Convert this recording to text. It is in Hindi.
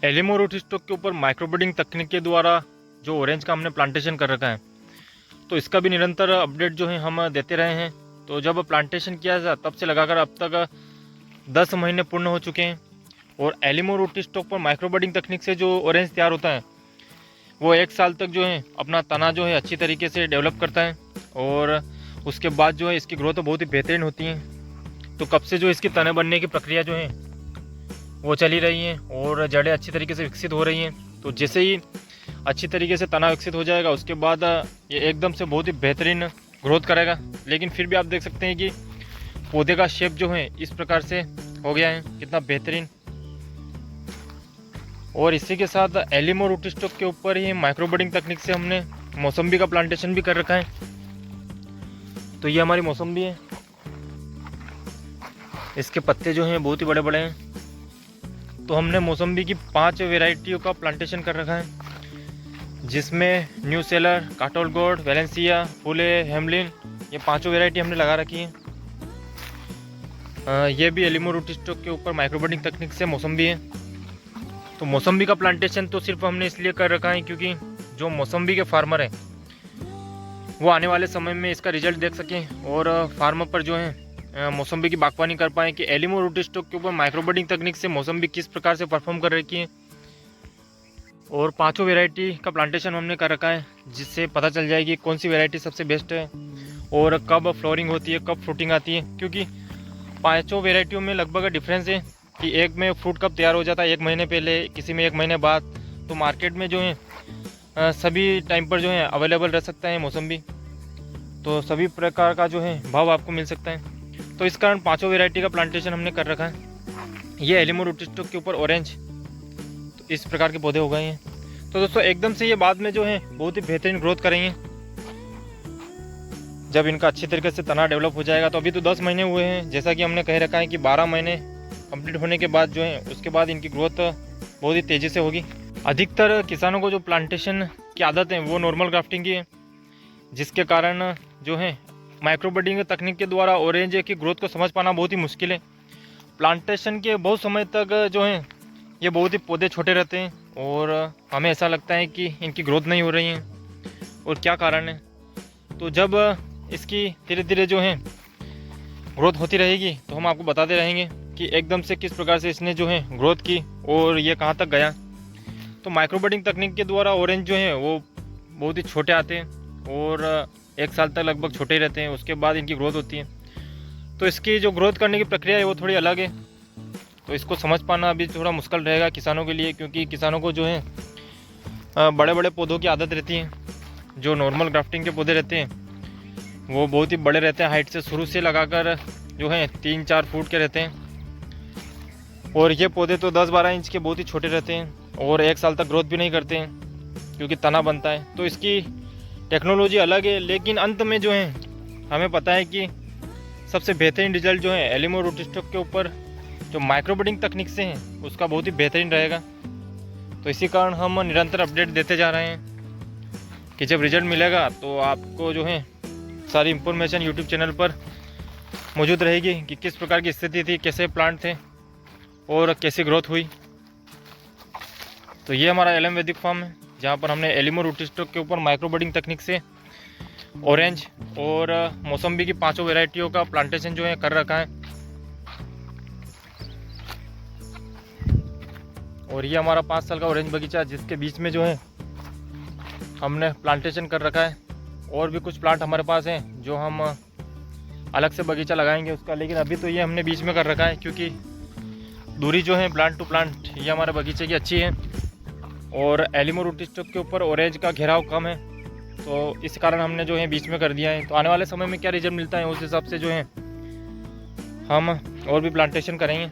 एलिमो रूट स्टॉक के ऊपर माइक्रोब्रीडिंग तकनीक के द्वारा जो ऑरेंज का हमने प्लांटेशन कर रखा है, तो इसका भी निरंतर अपडेट जो है हम देते रहे हैं। तो जब प्लांटेशन किया था तब से लगाकर अब तक 10 महीने पूर्ण हो चुके हैं। और एलिमो रूट स्टॉक पर माइक्रोब्रीडिंग तकनीक से जो ऑरेंज तैयार होता है वो 1 साल तक जो है अपना तना जो है अच्छी तरीके से डेवलप करता है। और उसके बाद जो है इसकी ग्रोथ बहुत ही बेहतरीन होती है। तो कब से जो इसकी तने बनने की प्रक्रिया जो है वो चली रही हैं और जड़ें अच्छी तरीके से विकसित हो रही हैं। तो जैसे ही अच्छी तरीके से तना विकसित हो जाएगा उसके बाद ये एकदम से बहुत ही बेहतरीन ग्रोथ करेगा। लेकिन फिर भी आप देख सकते हैं कि पौधे का शेप जो है इस प्रकार से हो गया है, कितना बेहतरीन। और इसी के साथ एलिमो रूट स्टॉक के ऊपर ही माइक्रोब्रीडिंग तकनीक से हमने मौसम्बी का प्लांटेशन भी कर रखा है। तो ये हमारी मौसम्बी है, इसके पत्ते जो हैं बहुत ही बड़े बड़े हैं। तो हमने मौसम्बी की 5 वेराइटियों का प्लांटेशन कर रखा है, जिसमें New Sellar, Katol Gold, Valencia, Phule, Hamlin, ये 5 वेराइटी हमने लगा रखी है। ये भी एलिमो रूट स्टॉक के ऊपर माइक्रोब्रीडिंग तकनीक से मौसम्बी है। तो मौसम्बी का प्लांटेशन तो सिर्फ हमने इसलिए कर रखा है क्योंकि जो मौसम्बी के फार्मर हैं वो आने वाले समय में इसका रिजल्ट देख सकें और फार्मर पर जो है मौसम्बी की बागवानी कर पाएँ कि एलिमो रूट स्टॉक के ऊपर माइक्रोब्रीडिंग तकनीक से मौसम्बी किस प्रकार से परफॉर्म कर रही है। और 5 वेराइटी का प्लांटेशन हमने कर रखा है, जिससे पता चल जाएगी कौन सी वेराइटी सबसे बेस्ट है और कब फ्लोरिंग होती है, कब फ्रूटिंग आती है। क्योंकि 5 वेराइटियों में लगभग डिफरेंस है कि एक में फ्रूट कब तैयार हो जाता है 1 महीने पहले, किसी में 1 महीने बाद। तो मार्केट में जो है सभी टाइम पर जो है अवेलेबल रह सकता है मौसम्बी, तो सभी प्रकार का जो है भाव आपको मिल सकता है। तो इस कारण 5 वेराइटी का प्लांटेशन हमने कर रखा है। ये एलिमो रूट स्टॉक के ऊपर ऑरेंज, तो इस प्रकार के पौधे हो गए हैं। तो दोस्तों एकदम से ये बाद में जो है बहुत ही बेहतरीन ग्रोथ करेंगे जब इनका अच्छी तरीके से तना डेवलप हो जाएगा। तो अभी तो 10 महीने हुए हैं, जैसा कि हमने कह रखा है कि 12 महीने कंप्लीट होने के बाद जो है उसके बाद इनकी ग्रोथ बहुत ही तेज़ी से होगी। अधिकतर किसानों को जो प्लांटेशन की आदत है वो नॉर्मल ग्राफ्टिंग की है, जिसके कारण जो है माइक्रोब्रीडिंग तकनीक के द्वारा ऑरेंज की ग्रोथ को समझ पाना बहुत ही मुश्किल है। प्लांटेशन के बहुत समय तक जो है ये बहुत ही पौधे छोटे रहते हैं और हमें ऐसा लगता है कि इनकी ग्रोथ नहीं हो रही है और क्या कारण है। तो जब इसकी धीरे धीरे जो है ग्रोथ होती रहेगी तो हम आपको बताते रहेंगे कि एकदम से किस प्रकार से इसने जो है ग्रोथ की और ये कहाँ तक गया। तो माइक्रोब्रीडिंग तकनीक के द्वारा ऑरेंज जो है वो बहुत ही छोटे आते हैं और 1 साल तक लगभग छोटे ही रहते हैं, उसके बाद इनकी ग्रोथ होती है। तो इसकी जो ग्रोथ करने की प्रक्रिया है वो थोड़ी अलग है, तो इसको समझ पाना अभी थोड़ा मुश्किल रहेगा किसानों के लिए, क्योंकि किसानों को जो है बड़े बड़े पौधों की आदत रहती है। जो नॉर्मल ग्राफ्टिंग के पौधे रहते हैं वो बहुत ही बड़े रहते हैं, हाइट से शुरू से लगाकर जो है 3-4 फुट के रहते हैं। और ये पौधे तो 10-12 इंच के बहुत ही छोटे रहते हैं और 1 साल तक ग्रोथ भी नहीं करते हैं क्योंकि तना बनता है। तो इसकी टेक्नोलॉजी अलग है, लेकिन अंत में जो है हमें पता है कि सबसे बेहतरीन रिजल्ट जो है एलिमो रूट स्टॉक के ऊपर जो माइक्रोब्रीडिंग तकनीक से है उसका बहुत ही बेहतरीन रहेगा। तो इसी कारण हम निरंतर अपडेट देते जा रहे हैं कि जब रिजल्ट मिलेगा तो आपको जो है सारी इन्फॉर्मेशन यूट्यूब चैनल पर मौजूद रहेगी कि किस प्रकार की स्थिति थी, कैसे प्लांट थे और कैसी ग्रोथ हुई। तो ये हमारा एलएम वैदिक फार्म है, जहाँ पर हमने एलिमो रूट स्टॉक के ऊपर माइक्रोब्रीडिंग तकनीक से ऑरेंज और मौसम्बी की 5 वेराइटियों का प्लांटेशन जो है कर रखा है। और ये हमारा 5 साल का ऑरेंज बगीचा, जिसके बीच में जो है हमने प्लांटेशन कर रखा है। और भी कुछ प्लांट हमारे पास हैं जो हम अलग से बगीचा लगाएंगे उसका, लेकिन अभी तो ये हमने बीच में कर रखा है क्योंकि दूरी जो है प्लांट टू प्लांट ये हमारे बगीचे की अच्छी है और एलिमो रूट स्टॉक के ऊपर ऑरेंज का घेराव कम है, तो इस कारण हमने जो है बीच में कर दिया है। तो आने वाले समय में क्या रिजल्ट मिलता है उस हिसाब से जो है हम और भी प्लांटेशन करेंगे।